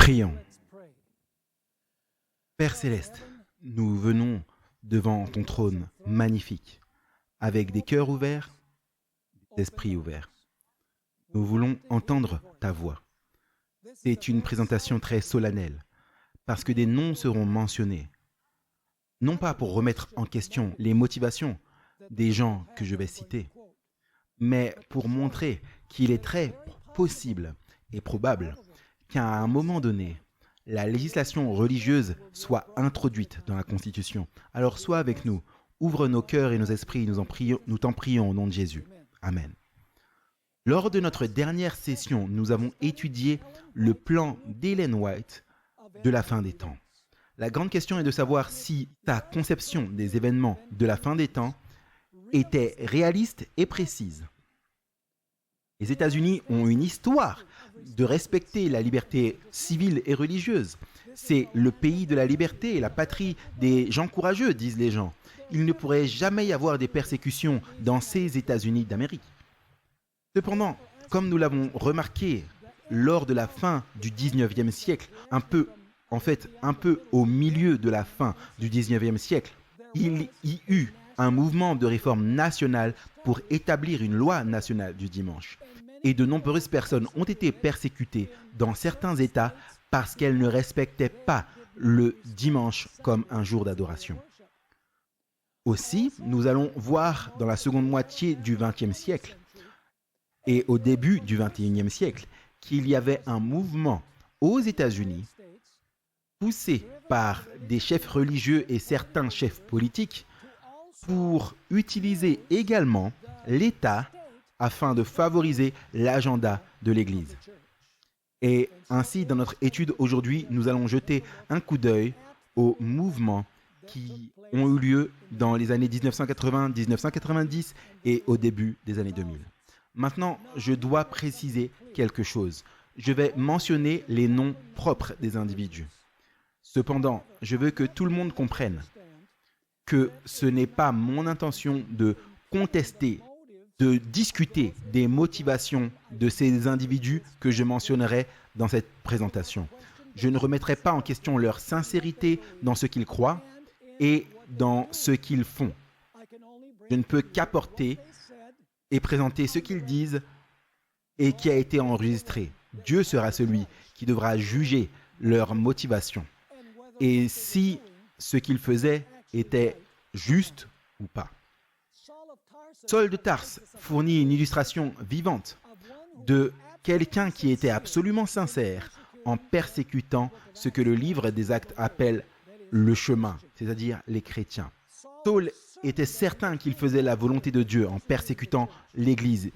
Prions. Père céleste, nous venons devant ton trône magnifique, avec des cœurs ouverts, des esprits ouverts. Nous voulons entendre ta voix. C'est une présentation très solennelle, parce que des noms seront mentionnés, non pas pour remettre en question les motivations des gens que je vais citer, mais pour montrer qu'il est très possible et probable qu'à un moment donné, la législation religieuse soit introduite dans la Constitution. Alors sois avec nous, ouvre nos cœurs et nos esprits, nous t'en prions au nom de Jésus. Amen. Lors de notre dernière session, nous avons étudié le plan d'Ellen White de la fin des temps. La grande question est de savoir si ta conception des événements de la fin des temps était réaliste et précise. Les États-Unis ont une histoire de respecter la liberté civile et religieuse. C'est le pays de la liberté et la patrie des gens courageux, disent les gens. Il ne pourrait jamais y avoir des persécutions dans ces États-Unis d'Amérique. Cependant, comme nous l'avons remarqué lors de la fin du 19e siècle, un peu au milieu de la fin du 19e siècle, il y eut un mouvement de réforme nationale pour établir une loi nationale du dimanche. Et de nombreuses personnes ont été persécutées dans certains États parce qu'elles ne respectaient pas le dimanche comme un jour d'adoration. Aussi, nous allons voir dans la seconde moitié du XXe siècle et au début du XXIe siècle qu'il y avait un mouvement aux États-Unis poussé par des chefs religieux et certains chefs politiques pour utiliser également l'État afin de favoriser l'agenda de l'Église. Et ainsi, dans notre étude aujourd'hui, nous allons jeter un coup d'œil aux mouvements qui ont eu lieu dans les années 1980, 1990 et au début des années 2000. Maintenant, je dois préciser quelque chose. Je vais mentionner les noms propres des individus. Cependant, je veux que tout le monde comprenne que ce n'est pas mon intention de contester, de discuter des motivations de ces individus que je mentionnerai dans cette présentation. Je ne remettrai pas en question leur sincérité dans ce qu'ils croient et dans ce qu'ils font. Je ne peux qu'apporter et présenter ce qu'ils disent et qui a été enregistré. Dieu sera celui qui devra juger leurs motivations et si ce qu'ils faisaient était juste ou pas. Saul de Tarse fournit une illustration vivante de quelqu'un qui était absolument sincère en persécutant ce que le livre des Actes appelle le chemin, c'est-à-dire les chrétiens. Saul était certain qu'il faisait la volonté de Dieu en persécutant l'Église.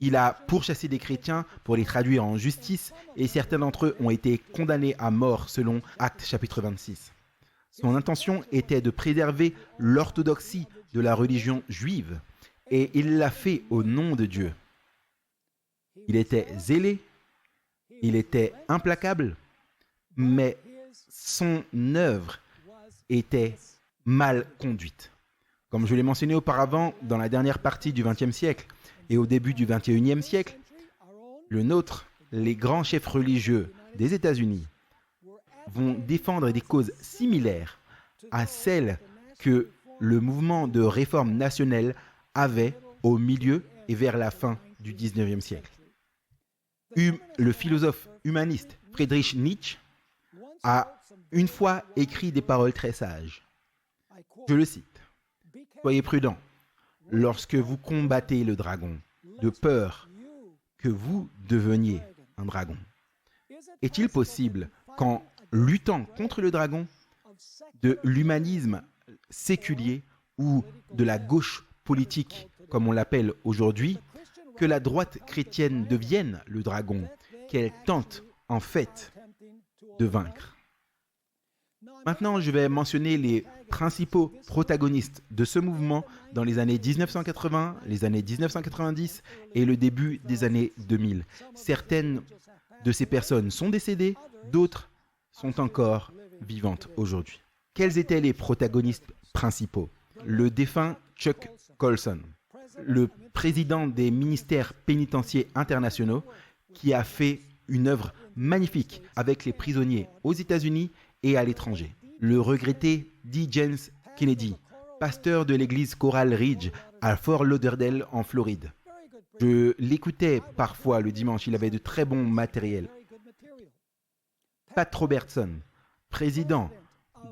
Il a pourchassé des chrétiens pour les traduire en justice et certains d'entre eux ont été condamnés à mort selon Actes chapitre 26. Son intention était de préserver l'orthodoxie de la religion juive et il l'a fait au nom de Dieu. Il était zélé, il était implacable, mais son œuvre était mal conduite. Comme je l'ai mentionné auparavant, dans la dernière partie du XXe siècle et au début du XXIe siècle, le nôtre, les grands chefs religieux des États-Unis, vont défendre des causes similaires à celles que le mouvement de réforme nationale avait au milieu et vers la fin du XIXe siècle. Le philosophe humaniste Friedrich Nietzsche a une fois écrit des paroles très sages. Je le cite. « Soyez prudents lorsque vous combattez le dragon, de peur que vous deveniez un dragon. Est-il possible qu'en luttant contre le dragon, de l'humanisme séculier ou de la gauche politique, comme on l'appelle aujourd'hui, que la droite chrétienne devienne le dragon qu'elle tente en fait de vaincre. » Maintenant, je vais mentionner les principaux protagonistes de ce mouvement dans les années 1980, les années 1990 et le début des années 2000. Certaines de ces personnes sont décédées, d'autres sont encore vivantes aujourd'hui. Quels étaient les protagonistes principaux? Le défunt Chuck Colson, le président des ministères pénitentiaires internationaux, qui a fait une œuvre magnifique avec les prisonniers aux États-Unis et à l'étranger. Le regretté D. James Kennedy, pasteur de l'église Coral Ridge à Fort Lauderdale en Floride. Je l'écoutais parfois le dimanche, il avait de très bons matériels. Pat Robertson, président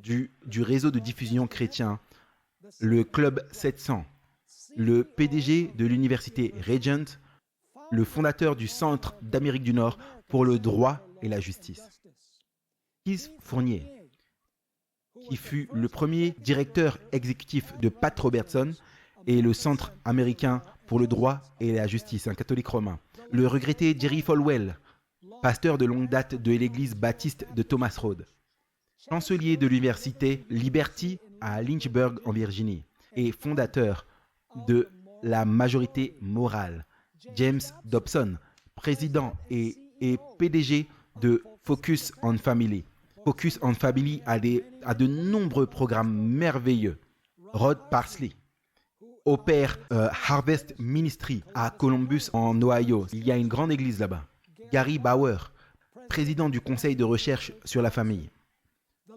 du réseau de diffusion chrétien, le Club 700, le PDG de l'université Regent, le fondateur du Centre d'Amérique du Nord pour le droit et la justice. Keith Fournier, qui fut le premier directeur exécutif de Pat Robertson et le Centre américain pour le droit et la justice, un catholique romain. Le regretté Jerry Falwell, pasteur de longue date de l'église baptiste de Thomas Road. Chancelier de l'université Liberty à Lynchburg en Virginie et fondateur de la majorité morale. James Dobson, président et PDG de Focus on Family. Focus on Family a de nombreux programmes merveilleux. Rod Parsley opère Harvest Ministry à Columbus en Ohio. Il y a une grande église là-bas. Gary Bauer, président du conseil de recherche sur la famille.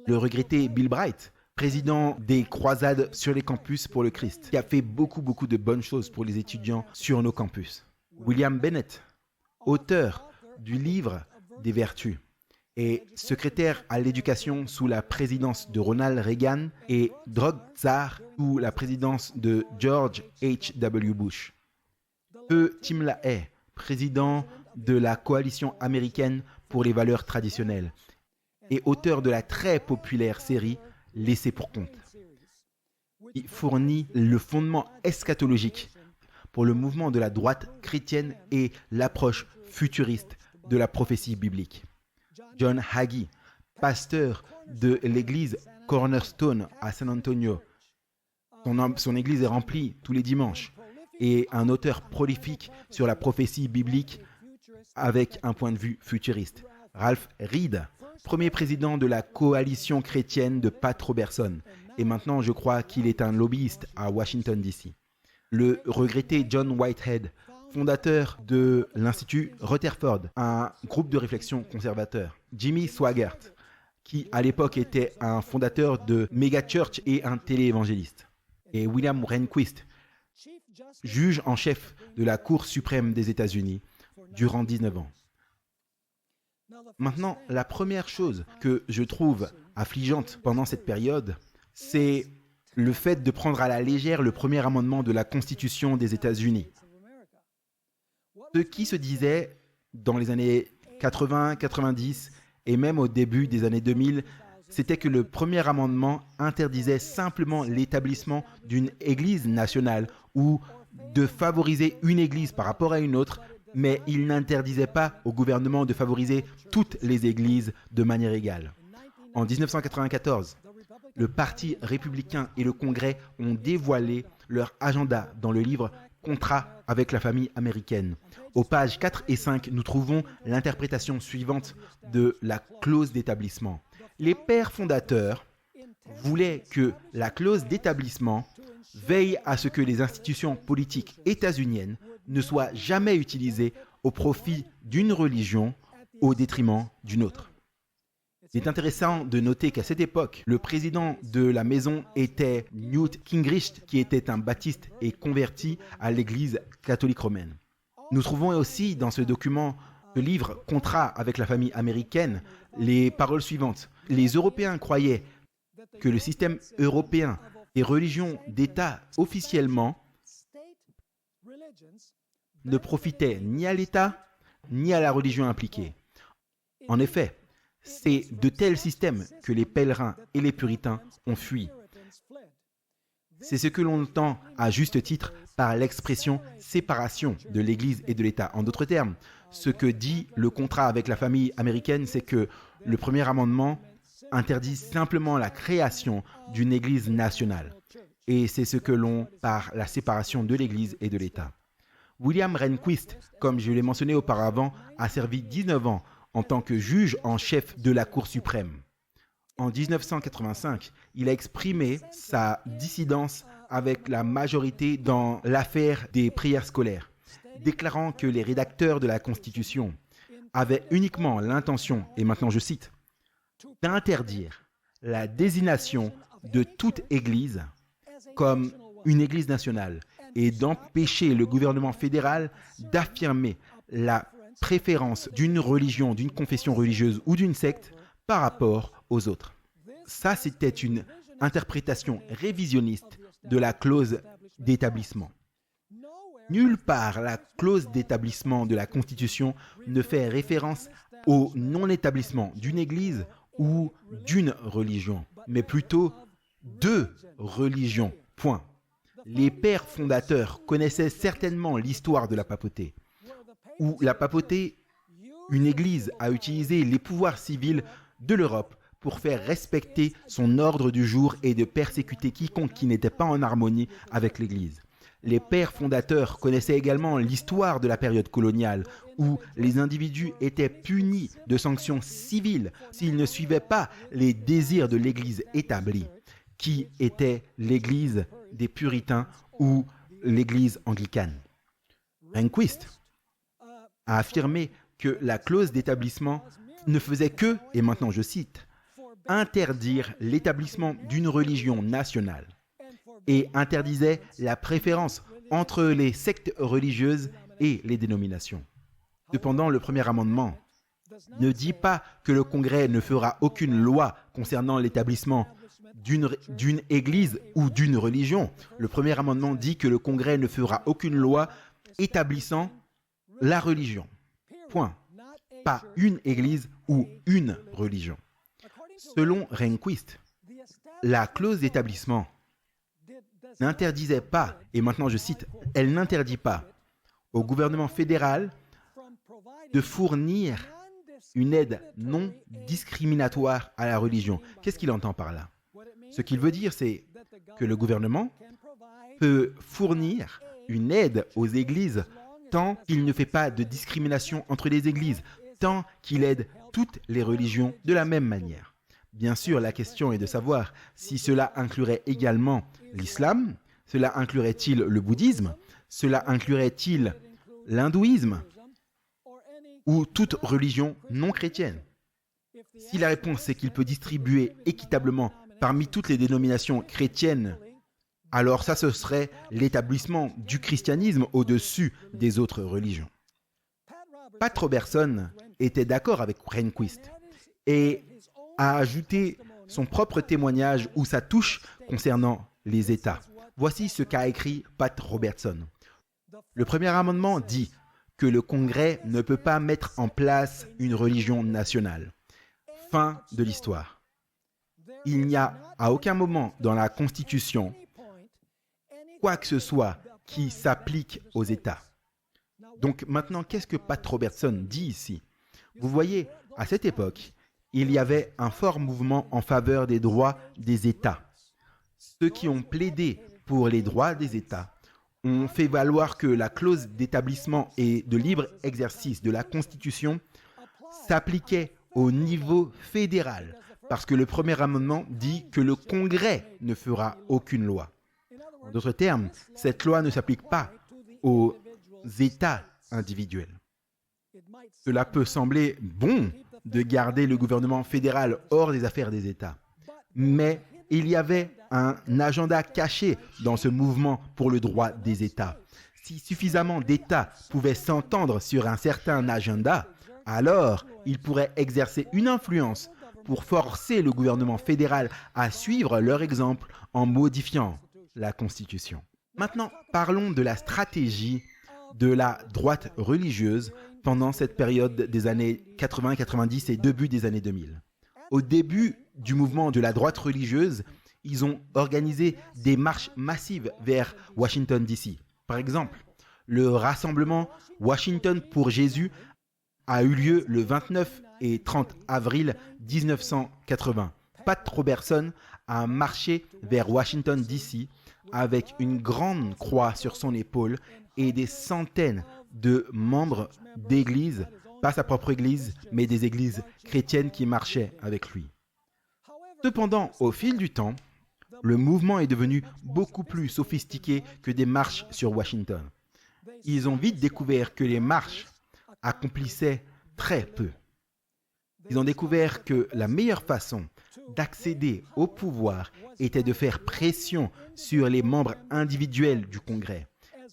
Le regretté Bill Bright, président des croisades sur les campus pour le Christ, qui a fait beaucoup de bonnes choses pour les étudiants sur nos campus. William Bennett, auteur du livre des vertus et secrétaire à l'éducation sous la présidence de Ronald Reagan et Drog Tsar sous la présidence de George H.W. Bush. Tim LaHaye, président de la coalition américaine pour les valeurs traditionnelles et auteur de la très populaire série Laissé pour compte. Il fournit le fondement eschatologique pour le mouvement de la droite chrétienne et l'approche futuriste de la prophétie biblique. John Hagee, pasteur de l'église Cornerstone à San Antonio. Son église est remplie tous les dimanches et un auteur prolifique sur la prophétie biblique avec un point de vue futuriste. Ralph Reed, premier président de la coalition chrétienne de Pat Robertson. Et maintenant, je crois qu'il est un lobbyiste à Washington, D.C. Le regretté John Whitehead, fondateur de l'Institut Rutherford, un groupe de réflexion conservateur. Jimmy Swaggart, qui à l'époque était un fondateur de Mega Church et un téléévangéliste. Et William Rehnquist, juge en chef de la Cour suprême des États-Unis durant 19 ans. Maintenant, la première chose que je trouve affligeante pendant cette période, c'est le fait de prendre à la légère le premier amendement de la Constitution des États-Unis. Ce qui se disait dans les années 80, 90 et même au début des années 2000, c'était que le premier amendement interdisait simplement l'établissement d'une église nationale ou de favoriser une église par rapport à une autre, mais il n'interdisait pas au gouvernement de favoriser toutes les églises de manière égale. En 1994, le Parti républicain et le Congrès ont dévoilé leur agenda dans le livre « Contrat avec la famille américaine ». Aux pages 4 et 5, nous trouvons l'interprétation suivante de la clause d'établissement. Les pères fondateurs voulaient que la clause d'établissement veille à ce que les institutions politiques états-uniennes ne soient jamais utilisées au profit d'une religion au détriment d'une autre. Il est intéressant de noter qu'à cette époque, le président de la maison était Newt Gingrich, qui était un baptiste et converti à l'église catholique romaine. Nous trouvons aussi dans ce document, ce livre « Contrat avec la famille américaine », les paroles suivantes. Les Européens croyaient que le système européen des religions d'État officiellement ne profitait ni à l'État ni à la religion impliquée. En effet, c'est de tels systèmes que les pèlerins et les puritains ont fui. C'est ce que l'on entend à juste titre par l'expression « séparation de l'Église et de l'État ». En d'autres termes, ce que dit le contrat avec la famille américaine, c'est que le premier amendement interdit simplement la création d'une Église nationale. Et c'est ce que l'on par la séparation de l'Église et de l'État. William Rehnquist, comme je l'ai mentionné auparavant, a servi 19 ans en tant que juge en chef de la Cour suprême. En 1985, il a exprimé sa dissidence avec la majorité dans l'affaire des prières scolaires, déclarant que les rédacteurs de la Constitution avait uniquement l'intention, et maintenant je cite, d'interdire la désignation de toute église comme une église nationale et d'empêcher le gouvernement fédéral d'affirmer la préférence d'une religion, d'une confession religieuse ou d'une secte par rapport aux autres. Ça, c'était une interprétation révisionniste de la clause d'établissement. Nulle part, la clause d'établissement de la Constitution ne fait référence au non-établissement d'une église ou d'une religion, mais plutôt de religions. Point. Les pères fondateurs connaissaient certainement l'histoire de la papauté, où la papauté, une église, a utilisé les pouvoirs civils de l'Europe pour faire respecter son ordre du jour et de persécuter quiconque qui n'était pas en harmonie avec l'église. Les pères fondateurs connaissaient également l'histoire de la période coloniale, où les individus étaient punis de sanctions civiles s'ils ne suivaient pas les désirs de l'église établie, qui était l'église des puritains ou l'église anglicane. Rehnquist a affirmé que la clause d'établissement ne faisait que, et maintenant je cite, interdire l'établissement d'une religion nationale et interdisait la préférence entre les sectes religieuses et les dénominations. Cependant, le premier amendement ne dit pas que le Congrès ne fera aucune loi concernant l'établissement d'une église ou d'une religion. Le premier amendement dit que le Congrès ne fera aucune loi établissant la religion. Point. Pas une église ou une religion. Selon Rehnquist, la clause d'établissement n'interdisait pas, et maintenant je cite, elle n'interdit pas au gouvernement fédéral de fournir une aide non discriminatoire à la religion. Qu'est-ce qu'il entend par là? Ce qu'il veut dire, c'est que le gouvernement peut fournir une aide aux églises tant qu'il ne fait pas de discrimination entre les églises, tant qu'il aide toutes les religions de la même manière. Bien sûr, la question est de savoir si cela inclurait également l'islam, cela inclurait-il le bouddhisme, cela inclurait-il l'hindouisme ou toute religion non chrétienne. Si la réponse est qu'il peut distribuer équitablement parmi toutes les dénominations chrétiennes, alors ça ce serait l'établissement du christianisme au-dessus des autres religions. Pat Robertson était d'accord avec Rehnquist et a ajouté son propre témoignage ou sa touche concernant les États. Voici ce qu'a écrit Pat Robertson. Le premier amendement dit que le Congrès ne peut pas mettre en place une religion nationale. Fin de l'histoire. Il n'y a à aucun moment dans la Constitution quoi que ce soit qui s'applique aux États. Donc maintenant, qu'est-ce que Pat Robertson dit ici? Vous voyez, à cette époque, il y avait un fort mouvement en faveur des droits des États. Ceux qui ont plaidé pour les droits des États ont fait valoir que la clause d'établissement et de libre exercice de la Constitution s'appliquait au niveau fédéral, parce que le premier amendement dit que le Congrès ne fera aucune loi. En d'autres termes, cette loi ne s'applique pas aux États individuels. Cela peut sembler bon de garder le gouvernement fédéral hors des affaires des États, mais il y avait un agenda caché dans ce mouvement pour le droit des États. Si suffisamment d'États pouvaient s'entendre sur un certain agenda, alors ils pourraient exercer une influence pour forcer le gouvernement fédéral à suivre leur exemple en modifiant la Constitution. Maintenant, parlons de la stratégie de la droite religieuse pendant cette période des années 80-90 et début des années 2000. Au début du mouvement de la droite religieuse, ils ont organisé des marches massives vers Washington, D.C. Par exemple, le rassemblement Washington pour Jésus a eu lieu le 29 et 30 avril 1980. Pat Robertson a marché vers Washington, D.C. avec une grande croix sur son épaule et des centaines de membres d'églises, pas sa propre église, mais des églises chrétiennes qui marchaient avec lui. Cependant, au fil du temps, le mouvement est devenu beaucoup plus sophistiqué que des marches sur Washington. Ils ont vite découvert que les marches accomplissaient très peu. Ils ont découvert que la meilleure façon d'accéder au pouvoir était de faire pression sur les membres individuels du Congrès,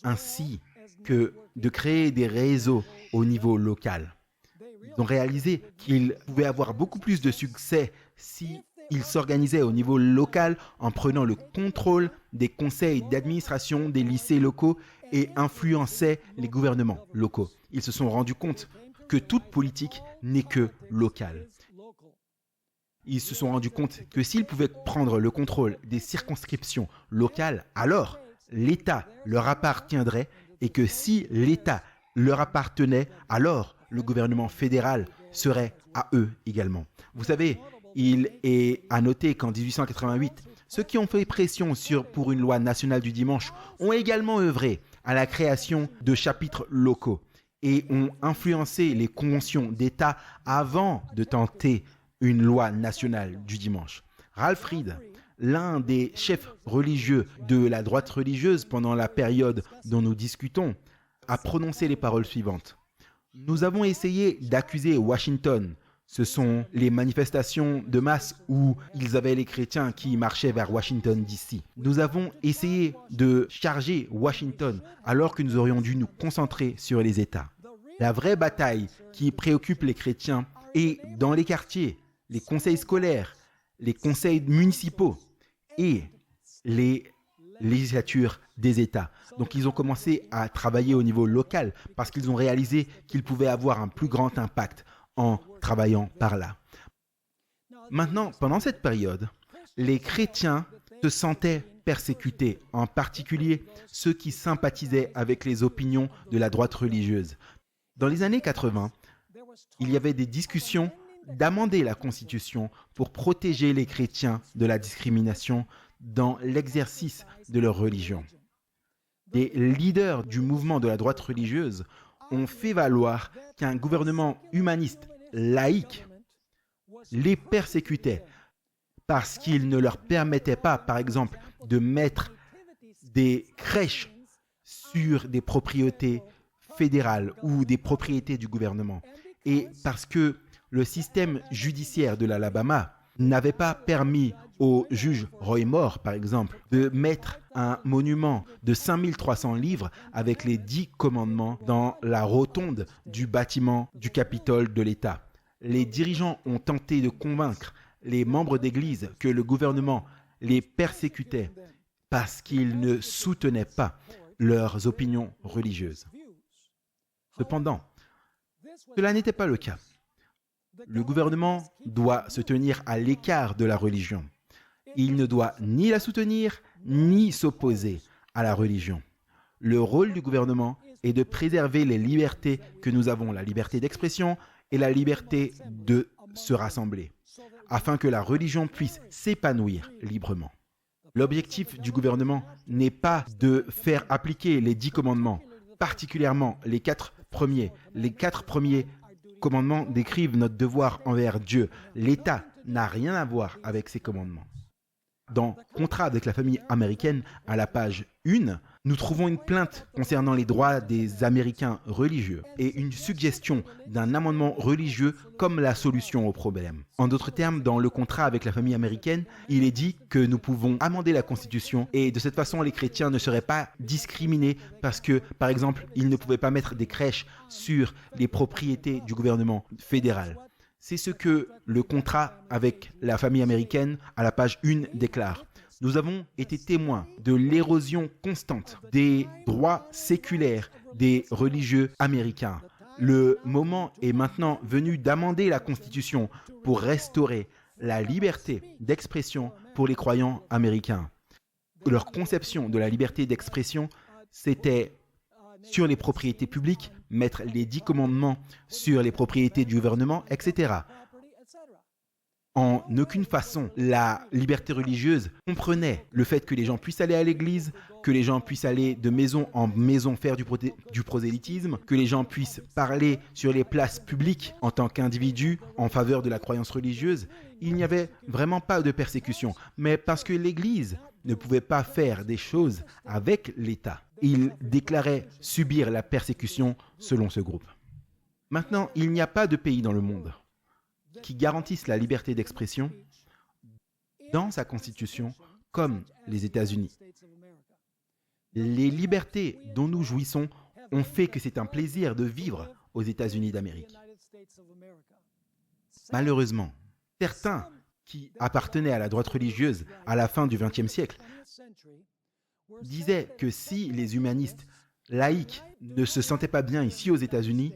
ainsi que de créer des réseaux au niveau local. Ils ont réalisé qu'ils pouvaient avoir beaucoup plus de succès si ils s'organisaient au niveau local en prenant le contrôle des conseils d'administration des lycées locaux et influençaient les gouvernements locaux. Ils se sont rendus compte que toute politique n'est que locale. Ils se sont rendus compte que s'ils pouvaient prendre le contrôle des circonscriptions locales, alors l'État leur appartiendrait et que si l'État leur appartenait, alors le gouvernement fédéral serait à eux également. Vous savez, il est à noter qu'en 1888, ceux qui ont fait pression pour une loi nationale du dimanche ont également œuvré à la création de chapitres locaux et ont influencé les conventions d'État avant de tenter une loi nationale du dimanche. Ralph Reed, l'un des chefs religieux de la droite religieuse pendant la période dont nous discutons, a prononcé les paroles suivantes. Nous avons essayé d'accuser Washington. Ce sont les manifestations de masse où ils avaient les chrétiens qui marchaient vers Washington, D.C. Nous avons essayé de charger Washington alors que nous aurions dû nous concentrer sur les États. La vraie bataille qui préoccupe les chrétiens est dans les quartiers, les conseils scolaires, les conseils municipaux et les législatures des États. Donc ils ont commencé à travailler au niveau local parce qu'ils ont réalisé qu'ils pouvaient avoir un plus grand impact en travaillant par là. Maintenant, pendant cette période, les chrétiens se sentaient persécutés, en particulier ceux qui sympathisaient avec les opinions de la droite religieuse. Dans les années 80, il y avait des discussions d'amender la Constitution pour protéger les chrétiens de la discrimination dans l'exercice de leur religion. Les leaders du mouvement de la droite religieuse ont fait valoir qu'un gouvernement humaniste laïque les persécutait parce qu'il ne leur permettait pas, par exemple, de mettre des crèches sur des propriétés fédérales ou des propriétés du gouvernement. Et parce que le système judiciaire de l'Alabama n'avait pas permis au juge Roy Moore, par exemple, de mettre un monument de 5300 livres avec les 10 commandements dans la rotonde du bâtiment du Capitole de l'État. Les dirigeants ont tenté de convaincre les membres d'Église que le gouvernement les persécutait parce qu'ils ne soutenaient pas leurs opinions religieuses. Cependant, cela n'était pas le cas. Le gouvernement doit se tenir à l'écart de la religion. Il ne doit ni la soutenir, ni s'opposer à la religion. Le rôle du gouvernement est de préserver les libertés que nous avons, la liberté d'expression et la liberté de se rassembler, afin que la religion puisse s'épanouir librement. L'objectif du gouvernement n'est pas de faire appliquer les 10 commandements, particulièrement les 4 premiers. Les 4 premiers commandements décrivent notre devoir envers Dieu. L'État n'a rien à voir avec ces commandements. Dans Contrat avec la famille américaine, à la page 1, nous trouvons une plainte concernant les droits des Américains religieux et une suggestion d'un amendement religieux comme la solution au problème. En d'autres termes, dans le contrat avec la famille américaine, il est dit que nous pouvons amender la Constitution et de cette façon, les chrétiens ne seraient pas discriminés parce que, par exemple, ils ne pouvaient pas mettre des crèches sur les propriétés du gouvernement fédéral. C'est ce que le contrat avec la famille américaine à la page 1 déclare. Nous avons été témoins de l'érosion constante des droits séculaires des religieux américains. Le moment est maintenant venu d'amender la Constitution pour restaurer la liberté d'expression pour les croyants américains. Leur conception de la liberté d'expression, c'était sur les propriétés publiques, mettre les 10 commandements sur les propriétés du gouvernement, etc. En aucune façon, la liberté religieuse comprenait le fait que les gens puissent aller à l'église, que les gens puissent aller de maison en maison faire du prosélytisme, que les gens puissent parler sur les places publiques en tant qu'individus en faveur de la croyance religieuse. Il n'y avait vraiment pas de persécution, mais parce que l'église ne pouvait pas faire des choses avec l'État, il déclarait subir la persécution selon ce groupe. Maintenant, il n'y a pas de pays dans le monde qui garantisse la liberté d'expression dans sa constitution comme les États-Unis. Les libertés dont nous jouissons ont fait que c'est un plaisir de vivre aux États-Unis d'Amérique. Malheureusement, certains qui appartenaient à la droite religieuse à la fin du XXe siècle disaient que si les humanistes laïcs ne se sentaient pas bien ici aux États-Unis,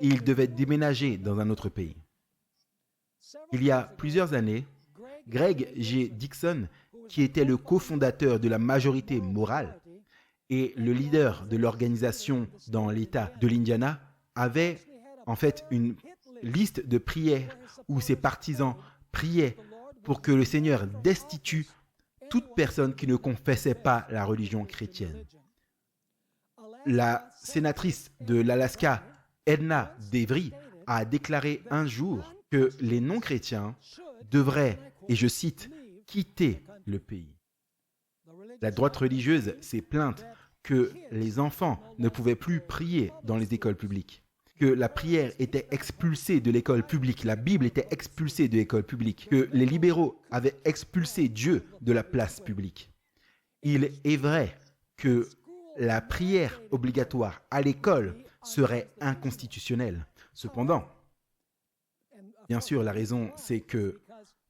ils devaient déménager dans un autre pays. Il y a plusieurs années, Greg G. Dixon, qui était le cofondateur de la majorité morale et le leader de l'organisation dans l'État de l'Indiana, avait en fait une liste de prières où ses partisans priaient pour que le Seigneur destitue toute personne qui ne confessait pas la religion chrétienne. La sénatrice de l'Alaska, Edna Devry, a déclaré un jour que les non-chrétiens devraient, et je cite, quitter le pays. La droite religieuse s'est plainte que les enfants ne pouvaient plus prier dans les écoles publiques, que la prière était expulsée de l'école publique, la Bible était expulsée de l'école publique, que les libéraux avaient expulsé Dieu de la place publique. Il est vrai que la prière obligatoire à l'école serait inconstitutionnelle. Cependant, bien sûr, la raison, c'est que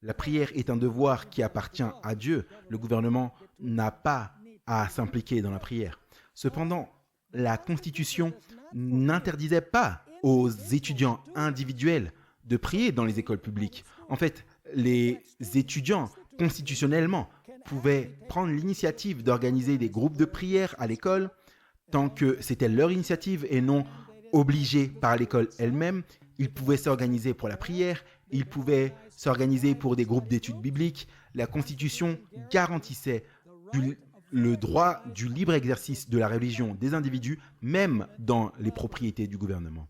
la prière est un devoir qui appartient à Dieu. Le gouvernement n'a pas à s'impliquer dans la prière. Cependant, la Constitution n'interdisait pas aux étudiants individuels de prier dans les écoles publiques. En fait, les étudiants, constitutionnellement, pouvaient prendre l'initiative d'organiser des groupes de prière à l'école tant que c'était leur initiative et non obligés par l'école elle-même. Ils pouvaient s'organiser pour la prière, ils pouvaient s'organiser pour des groupes d'études bibliques. La Constitution garantissait le droit du libre exercice de la religion des individus, même dans les propriétés du gouvernement.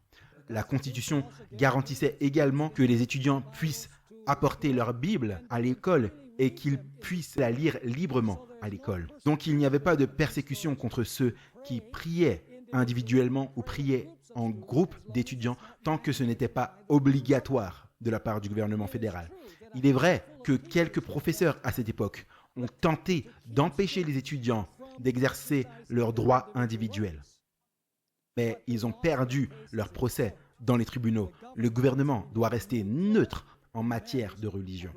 La Constitution garantissait également que les étudiants puissent apporter leur Bible à l'école et qu'ils puissent la lire librement à l'école. Donc il n'y avait pas de persécution contre ceux qui priaient individuellement ou priaient en groupe d'étudiants tant que ce n'était pas obligatoire de la part du gouvernement fédéral. Il est vrai que quelques professeurs à cette époque ont tenté d'empêcher les étudiants d'exercer leurs droits individuels. Mais ils ont perdu leur procès dans les tribunaux. Le gouvernement doit rester neutre en matière de religion.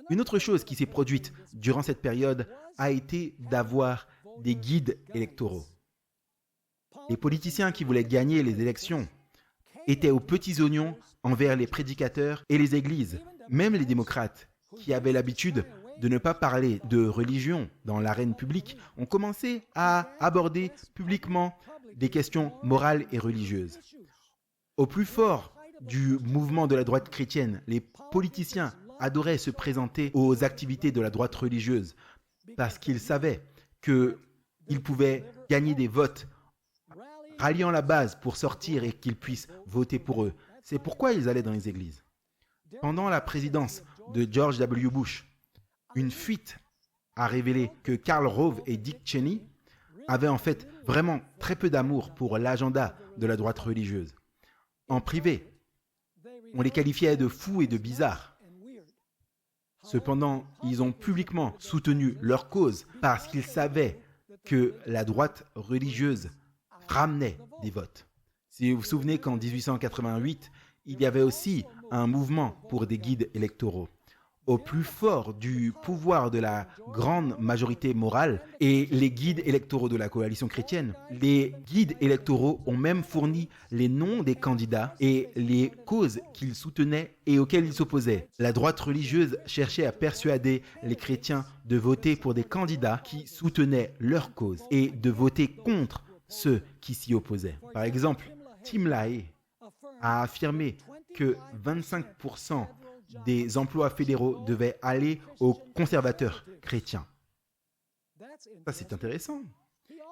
Une autre chose qui s'est produite durant cette période a été d'avoir des guides électoraux. Les politiciens qui voulaient gagner les élections étaient aux petits oignons envers les prédicateurs et les églises. Même les démocrates, qui avaient l'habitude de ne pas parler de religion dans l'arène publique, ont commencé à aborder publiquement des questions morales et religieuses. Au plus fort du mouvement de la droite chrétienne, les politiciens adoraient se présenter aux activités de la droite religieuse parce qu'ils savaient qu'ils pouvaient gagner des votes ralliant la base pour sortir et qu'ils puissent voter pour eux. C'est pourquoi ils allaient dans les églises. Pendant la présidence de George W. Bush, une fuite a révélé que Karl Rove et Dick Cheney avaient en fait vraiment très peu d'amour pour l'agenda de la droite religieuse. En privé, on les qualifiait de fous et de bizarres. Cependant, ils ont publiquement soutenu leur cause parce qu'ils savaient que la droite religieuse ramenait des votes. Si vous vous souvenez qu'en 1888, il y avait aussi un mouvement pour des guides électoraux. Au plus fort du pouvoir de la grande majorité morale et les guides électoraux de la coalition chrétienne, les guides électoraux ont même fourni les noms des candidats et les causes qu'ils soutenaient et auxquelles ils s'opposaient. La droite religieuse cherchait à persuader les chrétiens de voter pour des candidats qui soutenaient leur cause et de voter contre ceux qui s'y opposaient. Par exemple, Tim LaHaye a affirmé que 25% des emplois fédéraux devaient aller aux conservateurs chrétiens. Ça, c'est intéressant.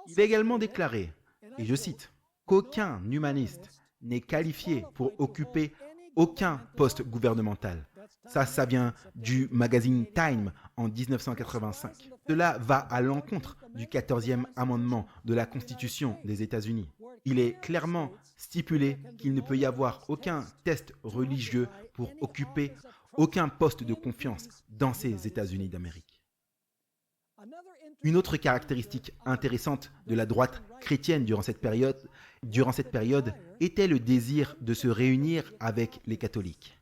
Il a également déclaré, et je cite, qu'aucun humaniste n'est qualifié pour occuper aucun poste gouvernemental. Ça vient du magazine Time en 1985. Cela va à l'encontre du 14e amendement de la Constitution des États-Unis. Il est clairement stipulé qu'il ne peut y avoir aucun test religieux pour occuper aucun poste de confiance dans ces États-Unis d'Amérique. Une autre caractéristique intéressante de la droite chrétienne durant cette période était le désir de se réunir avec les catholiques.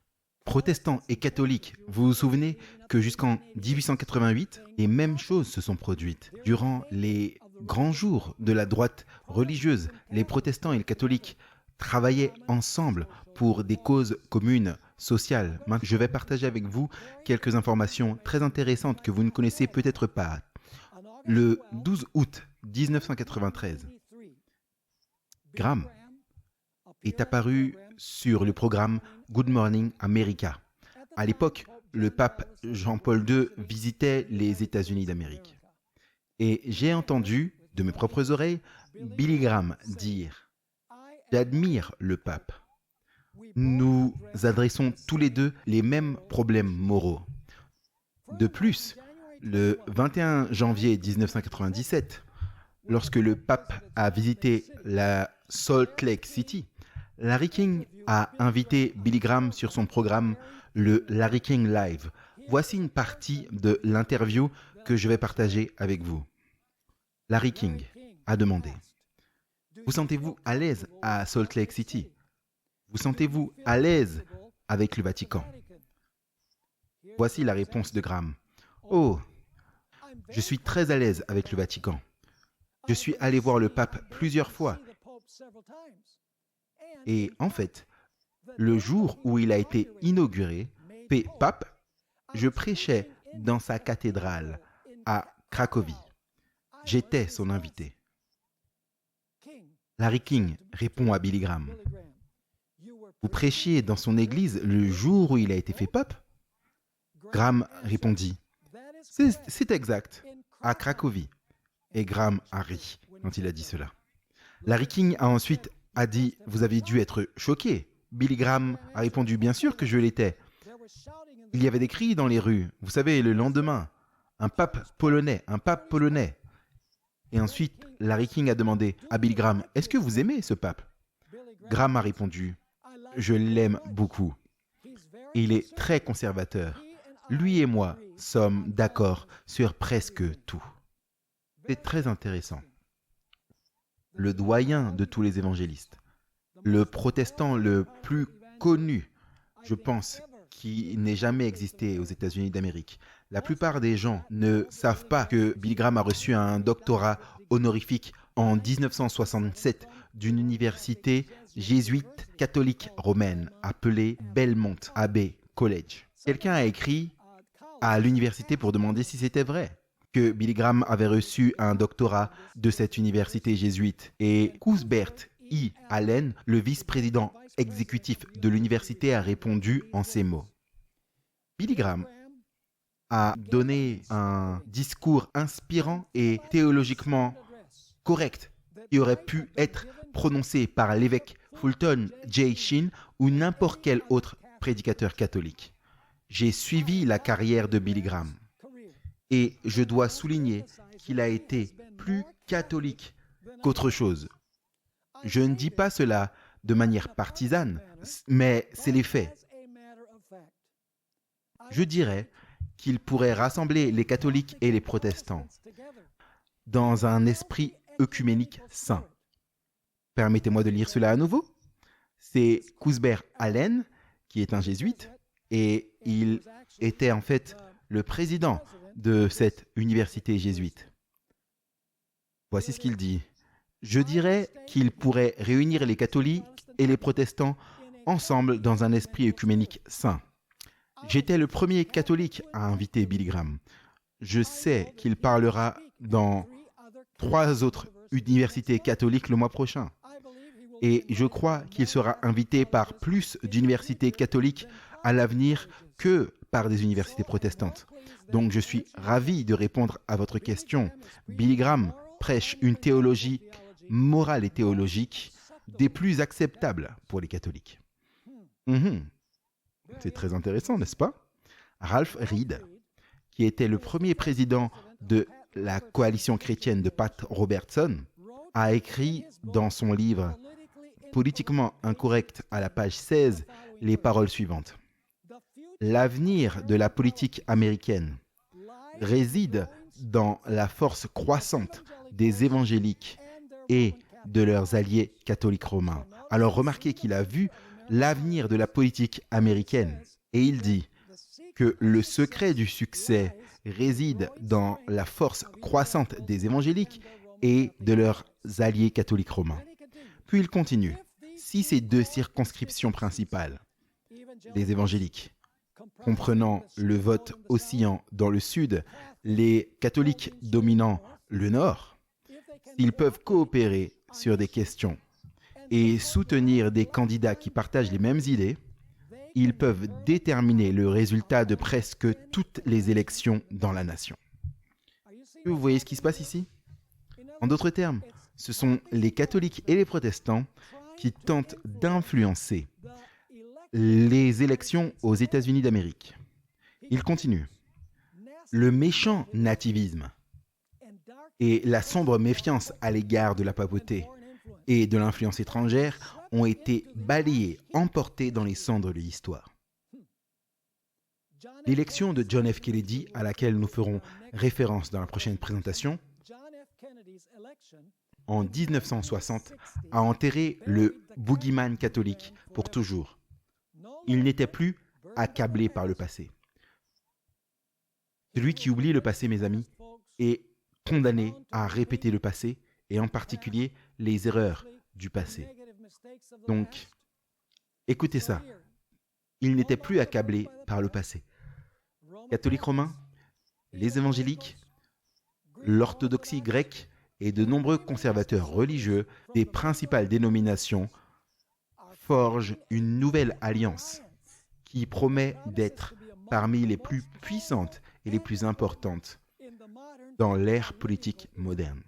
Protestants et catholiques, vous vous souvenez que jusqu'en 1888, les mêmes choses se sont produites. Durant les grands jours de la droite religieuse, les protestants et les catholiques travaillaient ensemble pour des causes communes, sociales. Je vais partager avec vous quelques informations très intéressantes que vous ne connaissez peut-être pas. Le 12 août 1993, Graham est apparu sur le programme Good Morning America. À l'époque, le pape Jean-Paul II visitait les États-Unis d'Amérique. Et j'ai entendu, de mes propres oreilles, Billy Graham dire « J'admire le pape. Nous adressons tous les deux les mêmes problèmes moraux. » De plus, le 21 janvier 1997, lorsque le pape a visité la Salt Lake City, Larry King a invité Billy Graham sur son programme, le Larry King Live. Voici une partie de l'interview que je vais partager avec vous. Larry King a demandé « Vous sentez-vous à l'aise à Salt Lake City? Vous sentez-vous à l'aise avec le Vatican ?» Voici la réponse de Graham. « Oh, je suis très à l'aise avec le Vatican. Je suis allé voir le pape plusieurs fois. Et en fait, le jour où il a été inauguré, pape, je prêchais dans sa cathédrale à Cracovie. J'étais son invité. » Larry King répond à Billy Graham. « Vous prêchiez dans son église le jour où il a été fait pape ?» Graham répondit « C'est exact, à Cracovie. » Et Graham a ri quand il a dit cela. Larry King a ensuite dit « Vous avez dû être choqué. » Billy Graham a répondu « Bien sûr que je l'étais. » Il y avait des cris dans les rues. Vous savez, le lendemain, un pape polonais. Et ensuite, Larry King a demandé à Billy Graham « Est-ce que vous aimez ce pape ?» Graham a répondu « Je l'aime beaucoup. Il est très conservateur. Lui et moi sommes d'accord sur presque tout. » C'est très intéressant. Le doyen de tous les évangélistes, le protestant le plus connu, je pense, qui n'ait jamais existé aux États-Unis d'Amérique. La plupart des gens ne savent pas que Billy Graham a reçu un doctorat honorifique en 1967 d'une université jésuite catholique romaine appelée Belmont Abbey College. Quelqu'un a écrit à l'université pour demander si c'était vrai que Billy Graham avait reçu un doctorat de cette université jésuite. Et Cuthbert E. Allen, le vice-président exécutif de l'université, a répondu en ces mots. Billy Graham a donné un discours inspirant et théologiquement correct qui aurait pu être prononcé par l'évêque Fulton J. Sheen ou n'importe quel autre prédicateur catholique. J'ai suivi la carrière de Billy Graham. Et je dois souligner qu'il a été plus catholique qu'autre chose. Je ne dis pas cela de manière partisane, mais c'est les faits. Je dirais qu'il pourrait rassembler les catholiques et les protestants dans un esprit œcuménique sain. Permettez-moi de lire cela à nouveau. C'est Cuthbert Allen, qui est un jésuite, et il était en fait le président de cette université jésuite. Voici ce qu'il dit. Je dirais qu'il pourrait réunir les catholiques et les protestants ensemble dans un esprit œcuménique sain. J'étais le premier catholique à inviter Billy Graham. Je sais qu'il parlera dans 3 autres universités catholiques le mois prochain. Et je crois qu'il sera invité par plus d'universités catholiques à l'avenir que par des universités protestantes. Donc je suis ravi de répondre à votre question. Billy Graham prêche une théologie morale et théologique des plus acceptables pour les catholiques. C'est très intéressant, n'est-ce pas? Ralph Reed, qui était le premier président de la coalition chrétienne de Pat Robertson, a écrit dans son livre Politiquement incorrect à la page 16 les paroles suivantes. L'avenir de la politique américaine réside dans la force croissante des évangéliques et de leurs alliés catholiques romains. Alors remarquez qu'il a vu l'avenir de la politique américaine et il dit que le secret du succès réside dans la force croissante des évangéliques et de leurs alliés catholiques romains. Puis il continue. Si ces deux circonscriptions principales, les évangéliques, comprenant le vote oscillant dans le sud, les catholiques dominant le nord, s'ils peuvent coopérer sur des questions et soutenir des candidats qui partagent les mêmes idées, ils peuvent déterminer le résultat de presque toutes les élections dans la nation. Vous voyez ce qui se passe ici? En d'autres termes, ce sont les catholiques et les protestants qui tentent d'influencer les élections aux États-Unis d'Amérique. Il continue. Le méchant nativisme et la sombre méfiance à l'égard de la papauté et de l'influence étrangère ont été balayés, emportés dans les cendres de l'histoire. L'élection de John F. Kennedy, à laquelle nous ferons référence dans la prochaine présentation, en 1960, a enterré le boogeyman catholique pour toujours. Il n'était plus accablé par le passé. Celui qui oublie le passé, mes amis, est condamné à répéter le passé, et en particulier les erreurs du passé. Donc, écoutez ça. Il n'était plus accablé par le passé. Catholiques romains, les évangéliques, l'orthodoxie grecque et de nombreux conservateurs religieux des principales dénominations forgent une nouvelle alliance qui promet d'être parmi les plus puissantes et les plus importantes dans l'ère politique moderne.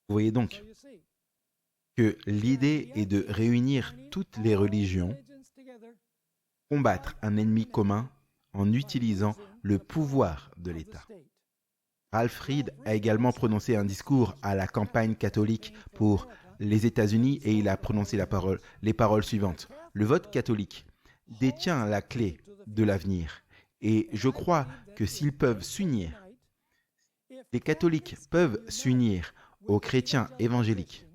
Vous voyez donc que l'idée est de réunir toutes les religions, combattre un ennemi commun en utilisant le pouvoir de l'État. Ralph Reed a également prononcé un discours à la campagne catholique pour les États-Unis et il a prononcé les paroles suivantes. Le vote catholique détient la clé de l'avenir et je crois que s'ils peuvent s'unir, les catholiques peuvent s'unir aux chrétiens évangéliques,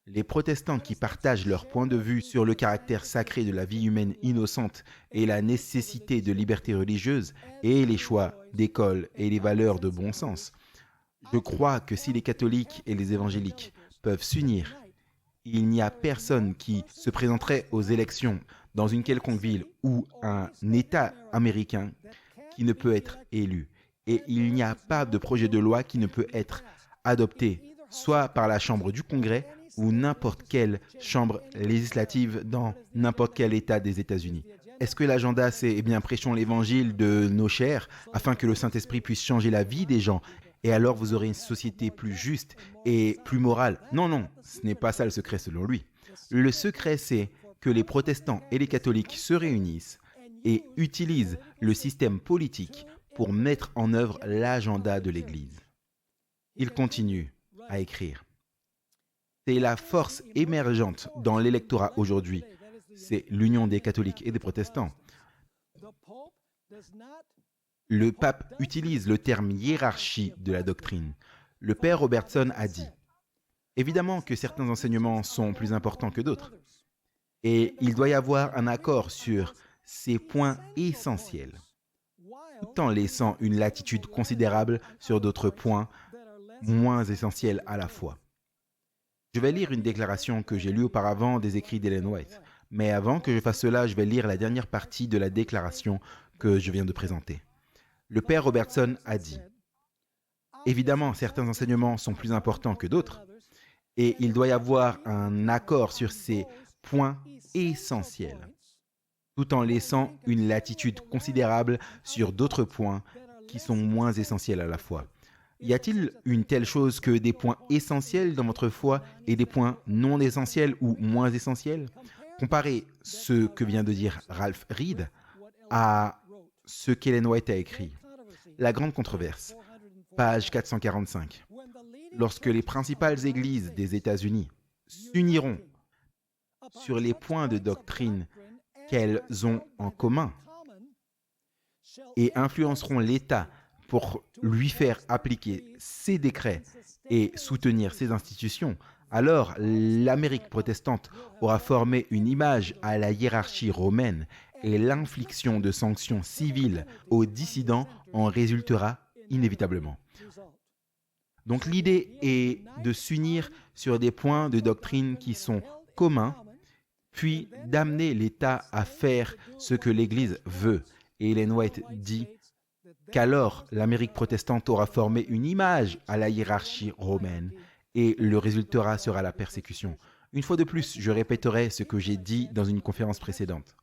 les protestants qui partagent leur point de vue sur le caractère sacré de la vie humaine innocente et la nécessité de liberté religieuse et les choix d'école et les valeurs de bon sens. Je crois que si les catholiques et les évangéliques peuvent s'unir, il n'y a personne qui se présenterait aux élections dans une quelconque ville ou un État américain qui ne peut être élu. Et il n'y a pas de projet de loi qui ne peut être adopté, soit par la Chambre du Congrès ou n'importe quelle chambre législative dans n'importe quel État des États-Unis. Est-ce que l'agenda, c'est prêchons l'évangile de nos chairs afin que le Saint-Esprit puisse changer la vie des gens et alors vous aurez une société plus juste et plus morale? Non, ce n'est pas ça le secret selon lui. Le secret, c'est que les protestants et les catholiques se réunissent et utilisent le système politique pour mettre en œuvre l'agenda de l'Église. Il continue à écrire. C'est la force émergente dans l'électorat aujourd'hui. C'est l'union des catholiques et des protestants. Le pape utilise le terme hiérarchie de la doctrine. Le père Robertson a dit « Évidemment que certains enseignements sont plus importants que d'autres. Et il doit y avoir un accord sur ces points essentiels, tout en laissant une latitude considérable sur d'autres points moins essentiels à la fois. » Je vais lire une déclaration que j'ai lue auparavant des écrits d'Ellen White. Mais avant que je fasse cela, je vais lire la dernière partie de la déclaration que je viens de présenter. Le père Robertson a dit « Évidemment, certains enseignements sont plus importants que d'autres, et il doit y avoir un accord sur ces points essentiels, tout en laissant une latitude considérable sur d'autres points qui sont moins essentiels à la fois. Y a-t-il une telle chose que des points essentiels dans votre foi et des points non essentiels ou moins essentiels? Comparez ce que vient de dire Ralph Reed à ce qu'Ellen White a écrit. La grande controverse. Page 445. Lorsque les principales églises des États-Unis s'uniront sur les points de doctrine qu'elles ont en commun et influenceront l'État pour lui faire appliquer ses décrets et soutenir ses institutions, alors l'Amérique protestante aura formé une image à la hiérarchie romaine et l'infliction de sanctions civiles aux dissidents en résultera inévitablement. Donc l'idée est de s'unir sur des points de doctrine qui sont communs, puis d'amener l'État à faire ce que l'Église veut. Et Ellen White dit qu'alors l'Amérique protestante aura formé une image à la hiérarchie romaine et le résultat sera la persécution. Une fois de plus, je répéterai ce que j'ai dit dans une conférence précédente.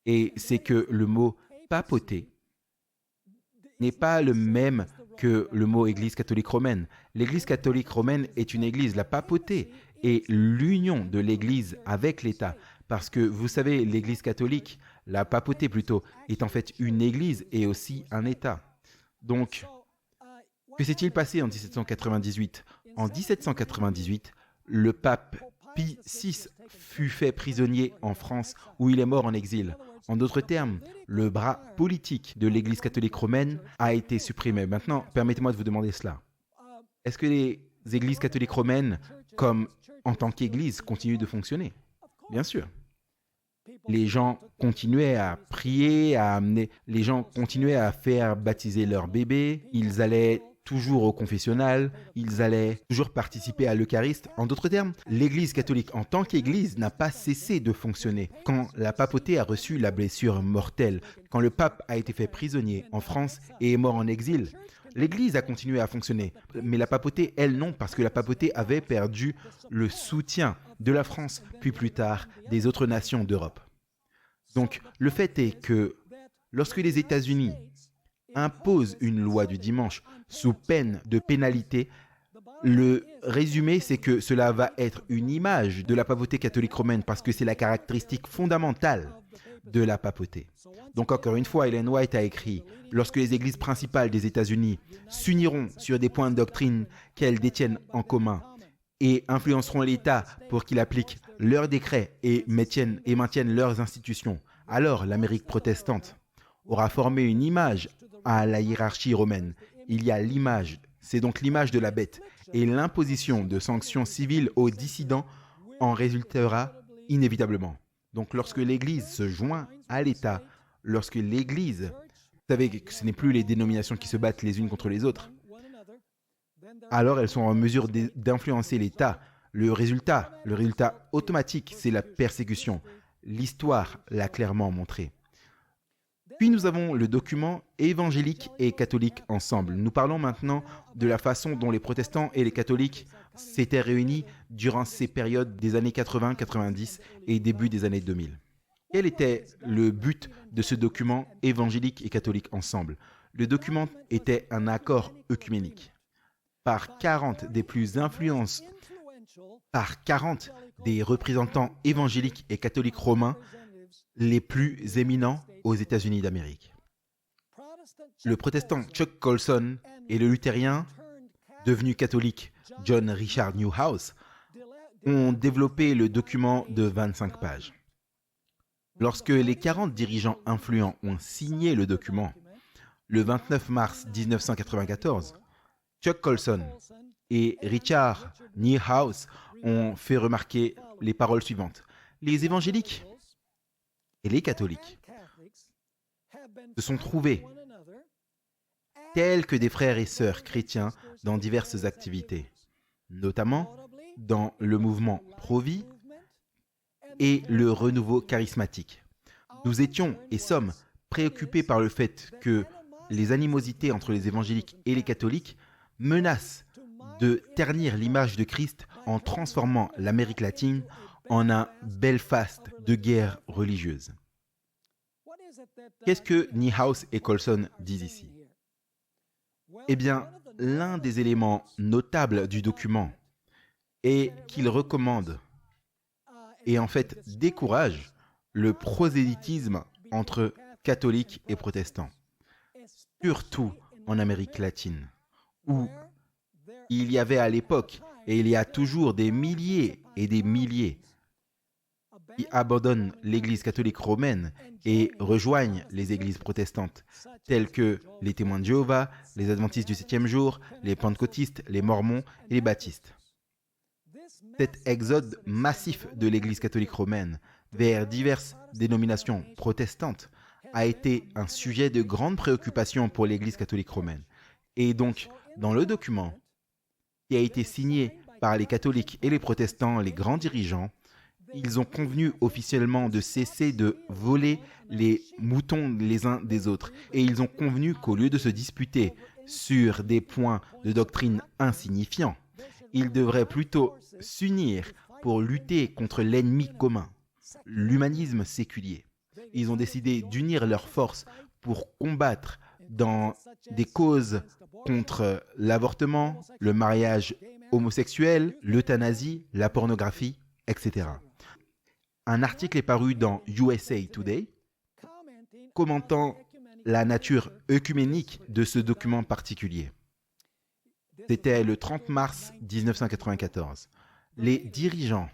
Et c'est que le mot papauté n'est pas le même que le mot Église catholique romaine. L'Église catholique romaine est une Église. La papauté est l'union de l'Église avec l'État. Parce que vous savez, l'Église catholique, la papauté plutôt, est en fait une Église et aussi un État. Donc, que s'est-il passé en 1798 ? En 1798, le pape Pie VI fut fait prisonnier en France où il est mort en exil. En d'autres termes, le bras politique de l'Église catholique romaine a été supprimé. Maintenant, permettez-moi de vous demander cela. Est-ce que les églises catholiques romaines, comme en tant qu'église, continuent de fonctionner ? Bien sûr. Les gens continuaient à prier, les gens continuaient à faire baptiser leurs bébés, ils allaient toujours au confessionnal, ils allaient toujours participer à l'Euchariste. En d'autres termes, l'Église catholique en tant qu'Église n'a pas cessé de fonctionner. Quand la papauté a reçu la blessure mortelle, quand le pape a été fait prisonnier en France et est mort en exil, l'Église a continué à fonctionner. Mais la papauté, elle, non, parce que la papauté avait perdu le soutien de la France, puis plus tard des autres nations d'Europe. Donc, le fait est que lorsque les États-Unis imposent une loi du dimanche sous peine de pénalité, le résumé, c'est que cela va être une image de la papauté catholique romaine parce que c'est la caractéristique fondamentale de la papauté. Donc encore une fois, Ellen White a écrit « Lorsque les églises principales des États-Unis s'uniront sur des points de doctrine qu'elles détiennent en commun et influenceront l'État pour qu'il applique leurs décrets et maintienne leurs institutions, alors l'Amérique protestante aura formé une image à la hiérarchie romaine. Il y a l'image, c'est donc l'image de la bête, et l'imposition de sanctions civiles aux dissidents en résultera inévitablement. Donc lorsque l'Église se joint à l'État, lorsque l'Église, vous savez que ce n'est plus les dénominations qui se battent les unes contre les autres, alors elles sont en mesure d'influencer l'État. Le résultat automatique, c'est la persécution. L'histoire l'a clairement montré. Puis nous avons le document évangélique et catholique ensemble. Nous parlons maintenant de la façon dont les protestants et les catholiques s'étaient réunis durant ces périodes des années 80, 90 et début des années 2000. Quel était le but de ce document évangélique et catholique ensemble ? Le document était un accord œcuménique. Par 40 des représentants évangéliques et catholiques romains les plus éminents aux États-Unis d'Amérique. Le protestant Chuck Colson et le luthérien, devenu catholique John Richard Newhouse, ont développé le document de 25 pages. Lorsque les 40 dirigeants influents ont signé le document, le 29 mars 1994, Chuck Colson et Richard Newhouse ont fait remarquer les paroles suivantes. Les évangéliques et les catholiques se sont trouvés tels que des frères et sœurs chrétiens dans diverses activités, notamment dans le mouvement pro-vie et le renouveau charismatique. Nous étions et sommes préoccupés par le fait que les animosités entre les évangéliques et les catholiques menacent de ternir l'image de Christ en transformant l'Amérique latine en un Belfast de guerre religieuse. Qu'est-ce que Newhouse et Colson disent ici ? Eh bien, l'un des éléments notables du document est qu'il recommande et en fait décourage le prosélytisme entre catholiques et protestants, surtout en Amérique latine, où il y avait à l'époque, et il y a toujours des milliers et des milliers qui abandonnent l'Église catholique romaine et rejoignent les églises protestantes, telles que les témoins de Jéhovah, les adventistes du septième jour, les pentecôtistes, les mormons et les baptistes. Cet exode massif de l'Église catholique romaine vers diverses dénominations protestantes a été un sujet de grande préoccupation pour l'Église catholique romaine. Et donc, dans le document qui a été signé par les catholiques et les protestants, les grands dirigeants, ils ont convenu officiellement de cesser de voler les moutons les uns des autres. Et ils ont convenu qu'au lieu de se disputer sur des points de doctrine insignifiants, ils devraient plutôt s'unir pour lutter contre l'ennemi commun, l'humanisme séculier. Ils ont décidé d'unir leurs forces pour combattre dans des causes contre l'avortement, le mariage homosexuel, l'euthanasie, la pornographie, etc. Un article est paru dans USA Today commentant la nature œcuménique de ce document particulier. C'était le 30 mars 1994. Les dirigeants,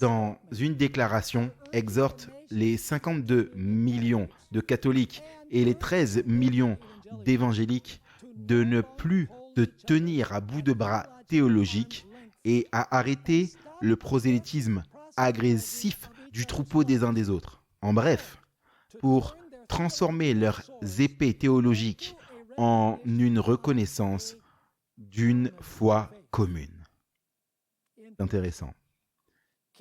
dans une déclaration, exhortent les 52 millions de catholiques et les 13 millions d'évangéliques de ne plus se tenir à bout de bras théologique et à arrêter le prosélytisme agressif du troupeau des uns des autres. En bref, pour transformer leurs épées théologiques en une reconnaissance d'une foi commune. Intéressant.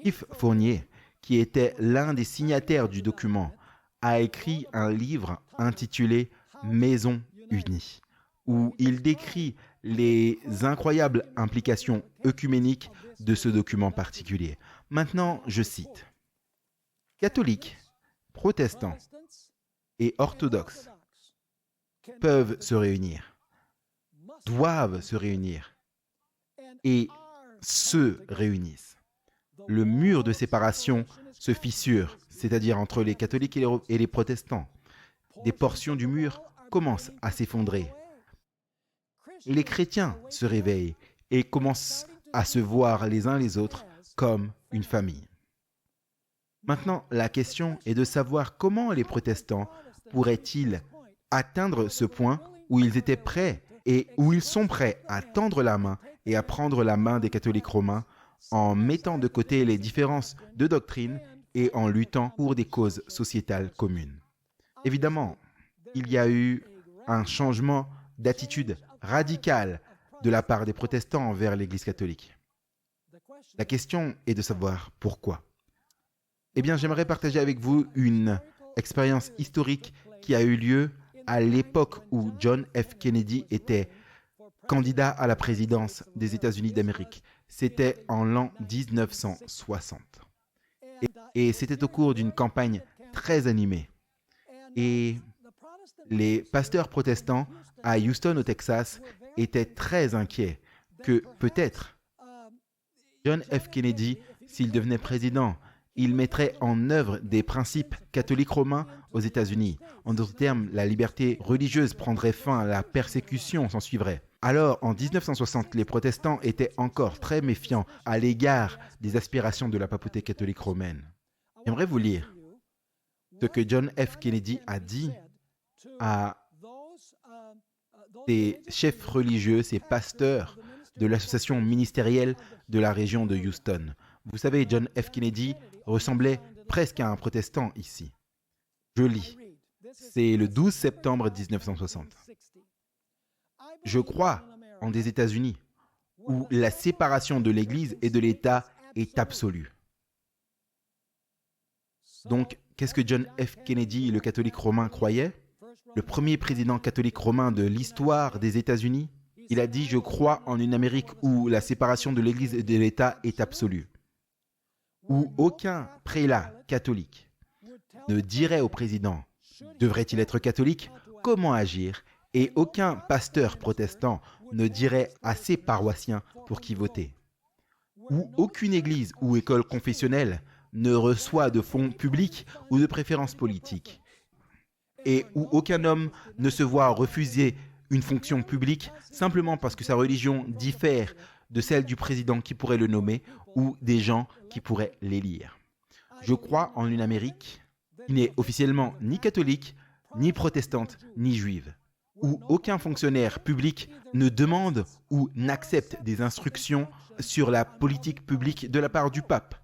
Yves Fournier, qui était l'un des signataires du document, a écrit un livre intitulé « Maison unie », où il décrit les incroyables implications œcuméniques de ce document particulier. Maintenant, je cite. « Catholiques, protestants et orthodoxes peuvent se réunir, doivent se réunir et se réunissent. Le mur de séparation se fissure, c'est-à-dire entre les catholiques et les protestants. Des portions du mur commencent à s'effondrer. Les chrétiens se réveillent et commencent à se voir les uns les autres comme une famille. Maintenant, la question est de savoir comment les protestants pourraient-ils atteindre ce point où ils étaient prêts et où ils sont prêts à tendre la main et à prendre la main des catholiques romains en mettant de côté les différences de doctrine et en luttant pour des causes sociétales communes. Évidemment, il y a eu un changement d'attitude radicale de la part des protestants envers l'Église catholique. La question est de savoir pourquoi. Eh bien, j'aimerais partager avec vous une expérience historique qui a eu lieu à l'époque où John F. Kennedy était candidat à la présidence des États-Unis d'Amérique. C'était en l'an 1960. Et c'était au cours d'une campagne très animée. Et les pasteurs protestants à Houston, au Texas, étaient très inquiets que peut-être John F. Kennedy, s'il devenait président, il mettrait en œuvre des principes catholiques romains aux États-Unis. En d'autres termes, la liberté religieuse prendrait fin, la persécution s'en suivrait. Alors, en 1960, les protestants étaient encore très méfiants à l'égard des aspirations de la papauté catholique romaine. J'aimerais vous lire ce que John F. Kennedy a dit à ces chefs religieux, ces pasteurs de l'association ministérielle de la région de Houston. Vous savez, John F. Kennedy ressemblait presque à un protestant ici. Je lis. C'est le 12 septembre 1960. Je crois en des États-Unis où la séparation de l'Église et de l'État est absolue. Donc, qu'est-ce que John F. Kennedy, le catholique romain, croyait? Le premier président catholique romain de l'histoire des États-Unis, il a dit « Je crois en une Amérique où la séparation de l'Église et de l'État est absolue » où aucun prélat catholique ne dirait au président « Devrait-il être catholique? Comment agir ?» et aucun pasteur protestant ne dirait à ses paroissiens pour qui voter. Où aucune église ou école confessionnelle ne reçoit de fonds publics ou de préférences politiques. Et où aucun homme ne se voit refuser une fonction publique simplement parce que sa religion diffère de celle du président qui pourrait le nommer ou des gens qui pourraient l'élire. Je crois en une Amérique qui n'est officiellement ni catholique, ni protestante, ni juive, où aucun fonctionnaire public ne demande ou n'accepte des instructions sur la politique publique de la part du pape,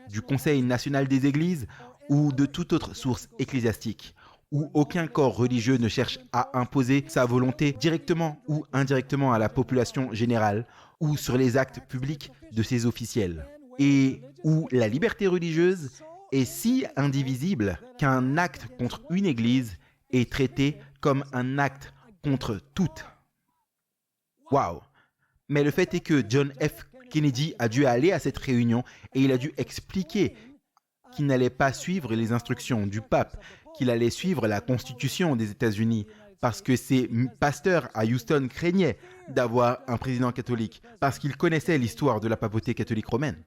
du Conseil national des églises ou de toute autre source ecclésiastique, où aucun corps religieux ne cherche à imposer sa volonté directement ou indirectement à la population générale ou sur les actes publics de ses officiels, et où la liberté religieuse est si indivisible qu'un acte contre une église est traité comme un acte contre toutes. Waouh! Mais le fait est que John F. Kennedy a dû aller à cette réunion et il a dû expliquer qu'il n'allait pas suivre les instructions du pape, qu'il allait suivre la Constitution des États-Unis, parce que ses pasteurs à Houston craignaient d'avoir un président catholique, parce qu'ils connaissaient l'histoire de la papauté catholique romaine.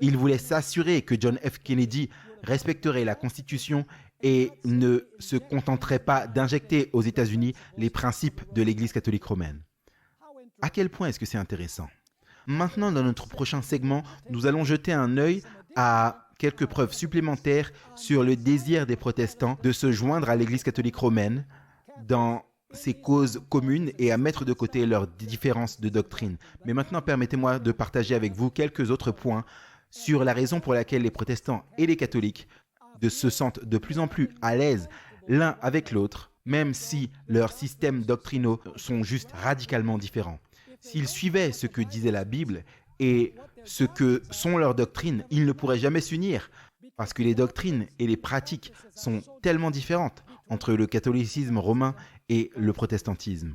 Il voulait s'assurer que John F. Kennedy respecterait la Constitution et ne se contenterait pas d'injecter aux États-Unis les principes de l'Église catholique romaine. À quel point est-ce que c'est intéressant? Maintenant, dans notre prochain segment, nous allons jeter un œil à quelques preuves supplémentaires sur le désir des protestants de se joindre à l'Église catholique romaine dans ses causes communes et à mettre de côté leurs différences de doctrine. Mais maintenant, permettez-moi de partager avec vous quelques autres points sur la raison pour laquelle les protestants et les catholiques se sentent de plus en plus à l'aise l'un avec l'autre, même si leurs systèmes doctrinaux sont juste radicalement différents. S'ils suivaient ce que disait la Bible et ce que sont leurs doctrines, ils ne pourraient jamais s'unir, parce que les doctrines et les pratiques sont tellement différentes entre le catholicisme romain et le protestantisme.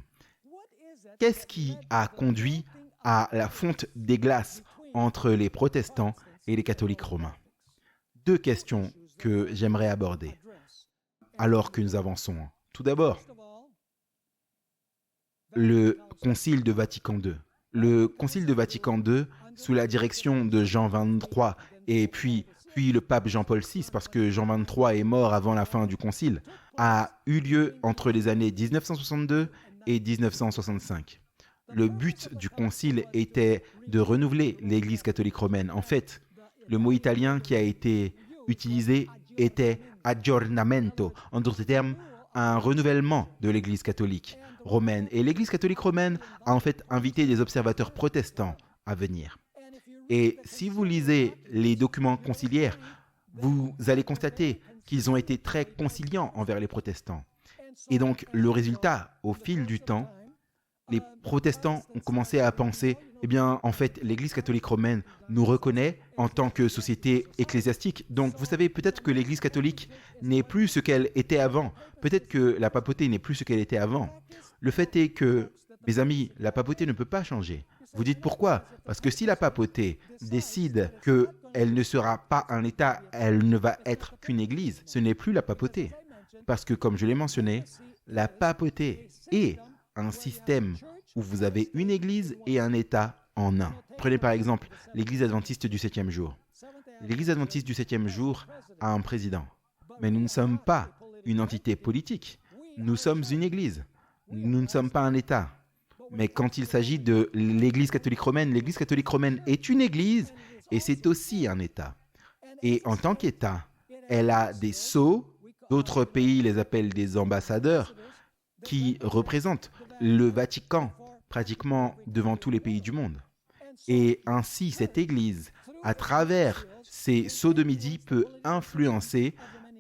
Qu'est-ce qui a conduit à la fonte des glaces entre les protestants et les catholiques romains? Deux questions que j'aimerais aborder alors que nous avançons. Tout d'abord, le Concile de Vatican II. Le Concile de Vatican II, sous la direction de Jean XXIII et puis le pape Jean-Paul VI, parce que Jean XXIII est mort avant la fin du Concile, a eu lieu entre les années 1962 et 1965. Le but du Concile était de renouveler l'Église catholique romaine. En fait, le mot italien qui a été utilisé était aggiornamento, en d'autres termes, un renouvellement de l'Église catholique romaine. Et l'Église catholique romaine a en fait invité des observateurs protestants à venir. Et si vous lisez les documents conciliaires, vous allez constater qu'ils ont été très conciliants envers les protestants. Et donc, le résultat, au fil du temps, les protestants ont commencé à penser, eh bien, en fait, l'Église catholique romaine nous reconnaît en tant que société ecclésiastique. Donc, vous savez, peut-être que l'Église catholique n'est plus ce qu'elle était avant. Peut-être que la papauté n'est plus ce qu'elle était avant. Le fait est que, mes amis, la papauté ne peut pas changer. Vous dites pourquoi? Parce que si la papauté décide qu'elle ne sera pas un État, elle ne va être qu'une Église, ce n'est plus la papauté. Parce que, comme je l'ai mentionné, la papauté est un système où vous avez une Église et un État en un. Prenez par exemple l'Église adventiste du 7e jour. L'Église adventiste du 7e jour a un président. Mais nous ne sommes pas une entité politique. Nous sommes une Église. Nous ne sommes pas un État. Mais quand il s'agit de l'Église catholique romaine est une Église et c'est aussi un État. Et en tant qu'État, elle a des sceaux, d'autres pays les appellent des ambassadeurs, qui représentent le Vatican pratiquement devant tous les pays du monde. Et ainsi, cette Église, à travers ces sceaux de midi, peut influencer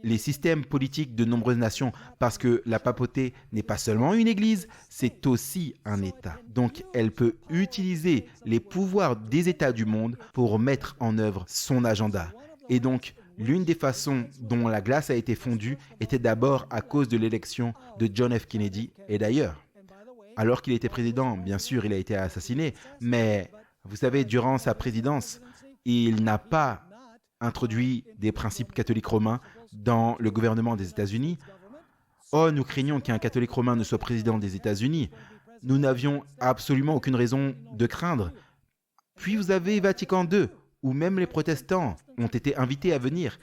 les systèmes politiques de nombreuses nations, parce que la papauté n'est pas seulement une Église, c'est aussi un État. Donc, elle peut utiliser les pouvoirs des États du monde pour mettre en œuvre son agenda. Et donc, l'une des façons dont la glace a été fondue était d'abord à cause de l'élection de John F. Kennedy. Et d'ailleurs, alors qu'il était président, bien sûr, il a été assassiné, mais vous savez, durant sa présidence, il n'a pas introduit des principes catholiques romains dans le gouvernement des États-Unis. Oh, nous craignons qu'un catholique romain ne soit président des États-Unis. Nous n'avions absolument aucune raison de craindre. Puis vous avez Vatican II, où même les protestants ont été invités à venir.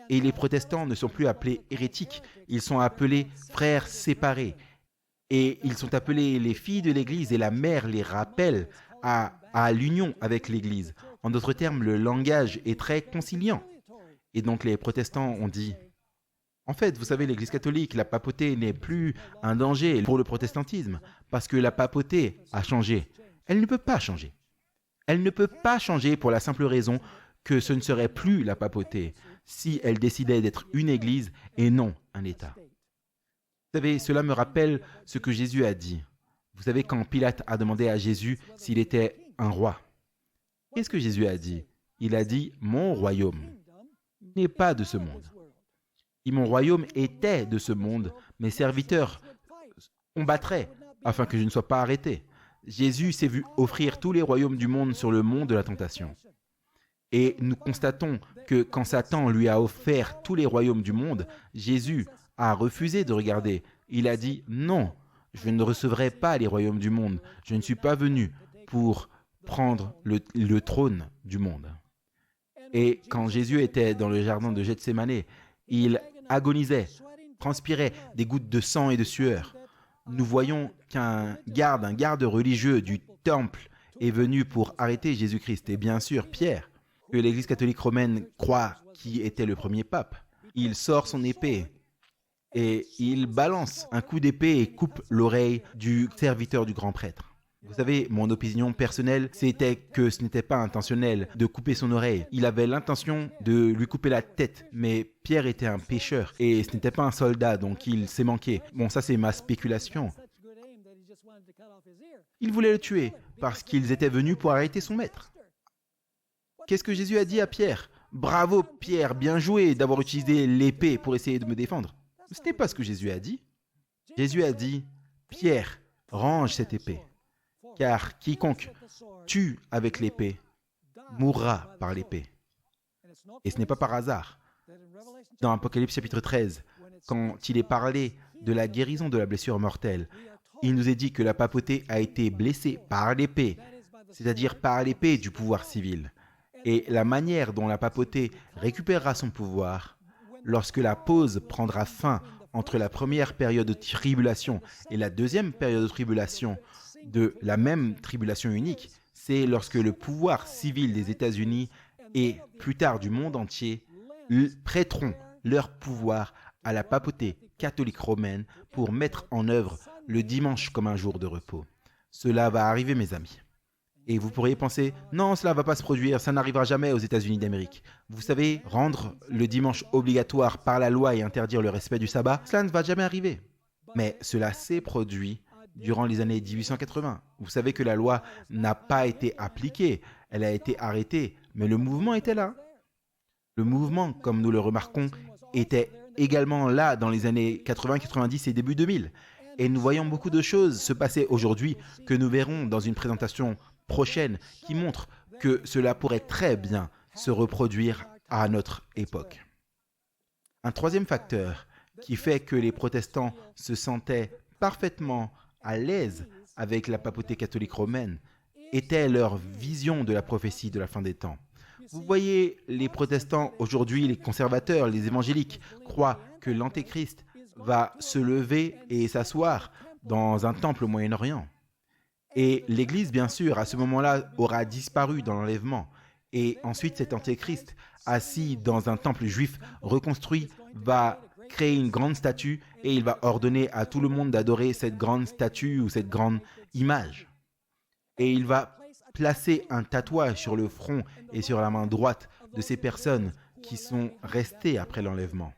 Et les protestants ne sont plus appelés hérétiques, ils sont appelés frères séparés. Et ils sont appelés les filles de l'Église et la mère les rappelle à l'union avec l'Église. En d'autres termes, le langage est très conciliant. Et donc les protestants ont dit, en fait, vous savez, l'Église catholique, la papauté n'est plus un danger pour le protestantisme, parce que la papauté a changé. Elle ne peut pas changer. Elle ne peut pas changer pour la simple raison que ce ne serait plus la papauté si elle décidait d'être une Église et non un État. Vous savez, cela me rappelle ce que Jésus a dit. Vous savez, quand Pilate a demandé à Jésus s'il était un roi, qu'est-ce que Jésus a dit? Il a dit, mon royaume n'est pas de ce monde. Si mon royaume était de ce monde, mes serviteurs combattraient afin que je ne sois pas arrêté. Jésus s'est vu offrir tous les royaumes du monde sur le mont de la tentation. Et nous constatons que quand Satan lui a offert tous les royaumes du monde, Jésus a refusé de regarder. Il a dit, non, je ne recevrai pas les royaumes du monde. Je ne suis pas venu pour prendre le trône du monde. Et quand Jésus était dans le jardin de Gethsémanée, il agonisait, transpirait des gouttes de sang et de sueur. Nous voyons qu'un garde religieux du temple est venu pour arrêter Jésus-Christ. Et bien sûr, Pierre, que l'Église catholique romaine croit qui était le premier pape. Il sort son épée et il balance un coup d'épée et coupe l'oreille du serviteur du grand prêtre. Vous savez, mon opinion personnelle, c'était que ce n'était pas intentionnel de couper son oreille. Il avait l'intention de lui couper la tête, mais Pierre était un pécheur et ce n'était pas un soldat, donc il s'est manqué. Bon, ça c'est ma spéculation. Il voulait le tuer parce qu'ils étaient venus pour arrêter son maître. Qu'est-ce que Jésus a dit à Pierre? Bravo Pierre, bien joué d'avoir utilisé l'épée pour essayer de me défendre. Ce n'est pas ce que Jésus a dit. Jésus a dit, Pierre, range cette épée. Car quiconque tue avec l'épée mourra par l'épée. Et ce n'est pas par hasard. Dans Apocalypse chapitre 13, quand il est parlé de la guérison de la blessure mortelle, il nous est dit que la papauté a été blessée par l'épée, c'est-à-dire par l'épée du pouvoir civil. Et la manière dont la papauté récupérera son pouvoir, lorsque la pause prendra fin entre la première période de tribulation et la deuxième période de tribulation, de la même tribulation unique, c'est lorsque le pouvoir civil des États-Unis et plus tard du monde entier prêteront leur pouvoir à la papauté catholique romaine pour mettre en œuvre le dimanche comme un jour de repos. Cela va arriver, mes amis. Et vous pourriez penser, non, cela ne va pas se produire, ça n'arrivera jamais aux États-Unis d'Amérique. Vous savez, rendre le dimanche obligatoire par la loi et interdire le respect du sabbat, cela ne va jamais arriver. Mais cela s'est produit durant les années 1880. Vous savez que la loi n'a pas été appliquée, elle a été arrêtée, mais le mouvement était là. Le mouvement, comme nous le remarquons, était également là dans les années 80, 90 et début 2000. Et nous voyons beaucoup de choses se passer aujourd'hui que nous verrons dans une présentation prochaine qui montre que cela pourrait très bien se reproduire à notre époque. Un troisième facteur qui fait que les protestants se sentaient parfaitement à l'aise avec la papauté catholique romaine était leur vision de la prophétie de la fin des temps. Vous voyez, les protestants aujourd'hui, les conservateurs, les évangéliques, croient que l'Antéchrist va se lever et s'asseoir dans un temple au Moyen-Orient. Et l'Église, bien sûr, à ce moment-là, aura disparu dans l'enlèvement. Et ensuite, cet Antéchrist, assis dans un temple juif reconstruit, va créer une grande statue et il va ordonner à tout le monde d'adorer cette grande statue ou cette grande image. Et il va placer un tatouage sur le front et sur la main droite de ces personnes qui sont restées après l'enlèvement.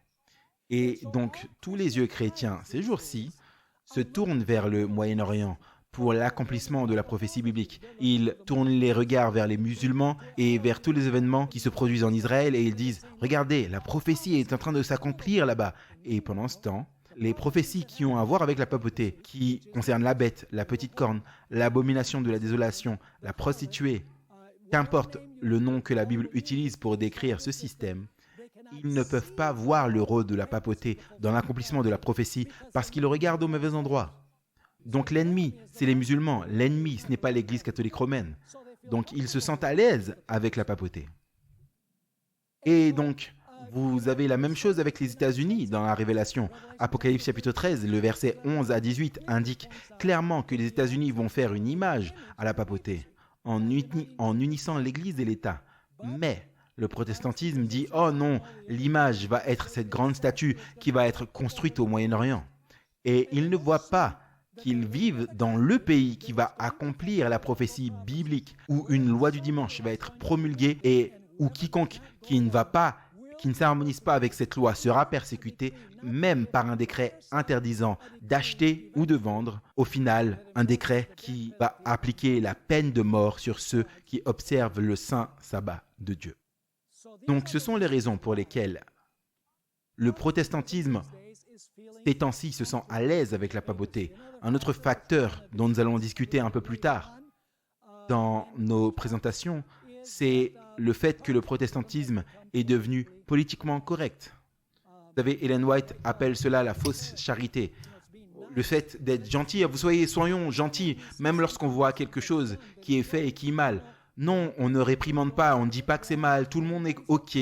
Et donc, tous les yeux chrétiens, ces jours-ci, se tournent vers le Moyen-Orient pour l'accomplissement de la prophétie biblique. Ils tournent les regards vers les musulmans et vers tous les événements qui se produisent en Israël et ils disent « Regardez, la prophétie est en train de s'accomplir là-bas ». Et pendant ce temps, les prophéties qui ont à voir avec la papauté, qui concernent la bête, la petite corne, l'abomination de la désolation, la prostituée, qu'importe le nom que la Bible utilise pour décrire ce système, ils ne peuvent pas voir le rôle de la papauté dans l'accomplissement de la prophétie parce qu'ils le regardent au mauvais endroit. Donc l'ennemi, c'est les musulmans. L'ennemi, ce n'est pas l'Église catholique romaine. Donc ils se sentent à l'aise avec la papauté. Et donc, Vous avez la même chose avec les États-Unis dans la Révélation. Apocalypse chapitre 13, le verset 11 à 18 indique clairement que les États-Unis vont faire une image à la papauté en unissant l'Église et l'État. Mais le protestantisme dit « Oh non, l'image va être cette grande statue qui va être construite au Moyen-Orient. » Et ils ne voient pas qu'ils vivent dans le pays qui va accomplir la prophétie biblique, où une loi du dimanche va être promulguée et où quiconque qui ne s'harmonise pas avec cette loi sera persécuté, même par un décret interdisant d'acheter ou de vendre. Au final, un décret qui va appliquer la peine de mort sur ceux qui observent le saint sabbat de Dieu. Donc, ce sont les raisons pour lesquelles le protestantisme, ces temps-ci, se sent à l'aise avec la papauté. Un autre facteur dont nous allons discuter un peu plus tard dans nos présentations, c'est le fait que le protestantisme est devenu politiquement correct. Vous savez, Ellen White appelle cela la fausse charité. Le fait d'être gentil, soyons gentils, même lorsqu'on voit quelque chose qui est fait et qui est mal. Non, on ne réprimande pas, on ne dit pas que c'est mal, tout le monde est OK.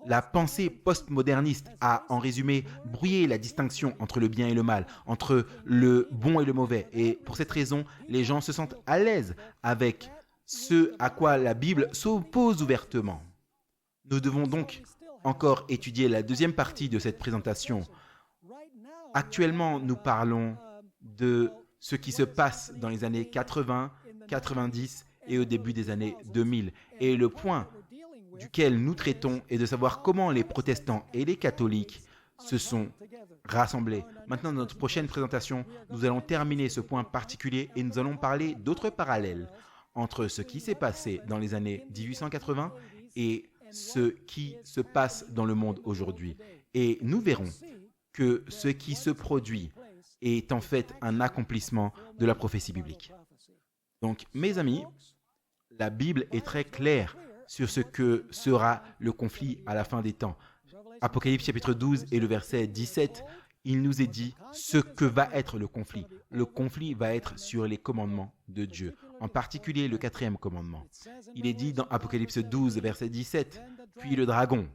La pensée postmoderniste a, en résumé, brouillé la distinction entre le bien et le mal, entre le bon et le mauvais. Et pour cette raison, les gens se sentent à l'aise avec ce à quoi la Bible s'oppose ouvertement. Nous devons donc encore étudier la deuxième partie de cette présentation. Actuellement, nous parlons de ce qui se passe dans les années 80, 90 et au début des années 2000. Et le point duquel nous traitons est de savoir comment les protestants et les catholiques se sont rassemblés. Maintenant, dans notre prochaine présentation, nous allons terminer ce point particulier et nous allons parler d'autres parallèles entre ce qui s'est passé dans les années 1880 et ce qui se passe dans le monde aujourd'hui. Et nous verrons que ce qui se produit est en fait un accomplissement de la prophétie biblique. Donc, mes amis, la Bible est très claire sur ce que sera le conflit à la fin des temps. Apocalypse chapitre 12 et le verset 17, il nous est dit ce que va être le conflit. Le conflit va être sur les commandements de Dieu, en particulier le 4e commandement. Il est dit dans Apocalypse 12, verset 17, « Puis le dragon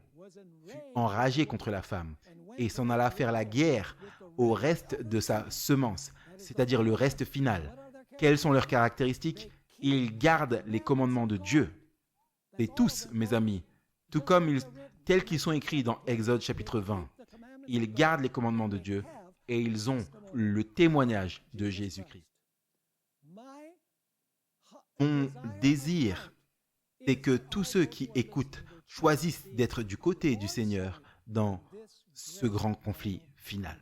fut enragé contre la femme et s'en alla faire la guerre au reste de sa semence, c'est-à-dire le reste final. » Quelles sont leurs caractéristiques? Ils gardent les commandements de Dieu. Et tous, mes amis, tout comme tels qu'ils sont écrits dans Exode chapitre 20, ils gardent les commandements de Dieu et ils ont le témoignage de Jésus-Christ. Mon désir, c'est que tous ceux qui écoutent choisissent d'être du côté du Seigneur dans ce grand conflit final.